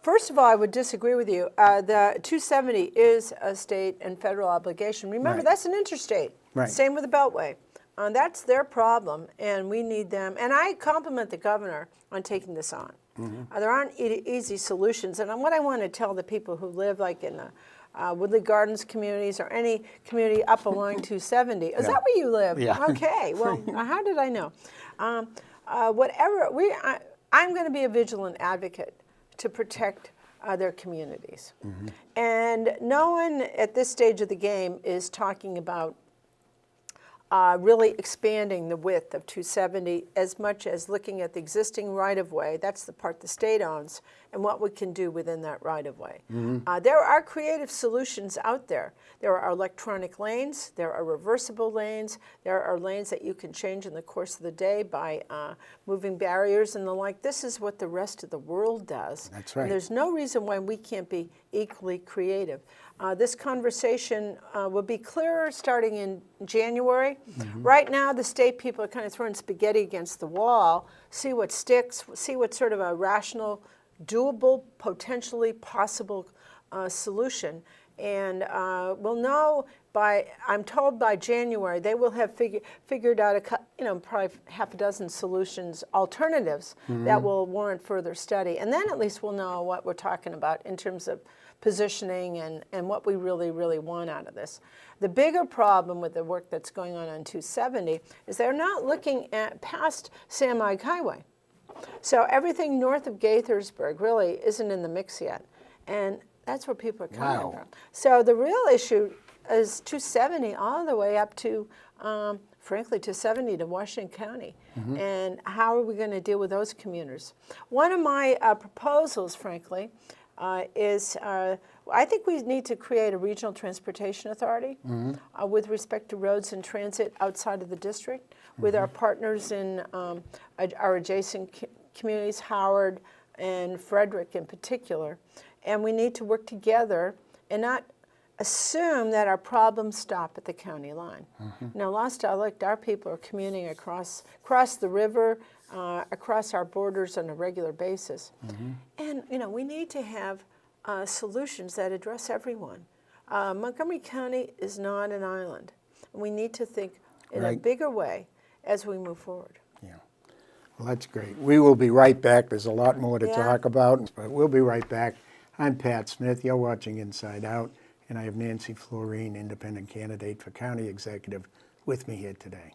first of all, I would disagree with you. The 270 is a state and federal obligation. Remember, Right. that's an interstate. Right. Same with the Beltway. That's their problem, and we need them. And I compliment the governor on taking this on. There aren't easy solutions. And what I want to tell the people who live like in the Woodley Gardens communities or any community up along 270, is that where you live? Yeah. Okay, well, how did I know? I'm going to be a vigilant advocate to protect their communities. And no one at this stage of the game is talking about really expanding the width of 270 as much as looking at the existing right-of-way, that's the part the state owns, and what we can do within that right-of-way. There are creative solutions out there. There are electronic lanes, there are reversible lanes, there are lanes that you can change in the course of the day by moving barriers and the like. This is what the rest of the world does. That's right. And there's no reason why we can't be equally creative. This conversation will be clearer starting in January. Right now, the state people are kind of throwing spaghetti against the wall, see what sticks, see what sort of a rational, doable, potentially possible solution. And we'll know I'm told by January, they will have figured out probably half a dozen solutions, alternatives that will warrant further study. And then at least we'll know what we're talking about in terms of positioning and what we really, really want out of this. The bigger problem with the work that's going on 270 is they're not looking at past Sam Ike Highway. So everything north of Gaithersburg really isn't in the mix yet. And that's where people are coming from. So the real issue is 270 all the way up to, frankly, 270 to Washington County. And how are we going to deal with those commuters? One of my proposals, frankly, is I think we need to create a regional transportation authority with respect to roads and transit outside of the district with our partners in our adjacent communities, Howard and Frederick in particular. And we need to work together and not assume that our problems stop at the county line. Now, Lost Elect, our people are commuting across the river, across our borders on a regular basis. And, we need to have solutions that address everyone. Montgomery County is not an island. We need to think in a bigger way as we move forward. Yeah. Well, that's great. We will be right back. There's a lot more to talk about, but we'll be right back. I'm Pat Smith. You're watching Inside Out, and I have Nancy Floreen, independent candidate for county executive, with me here today.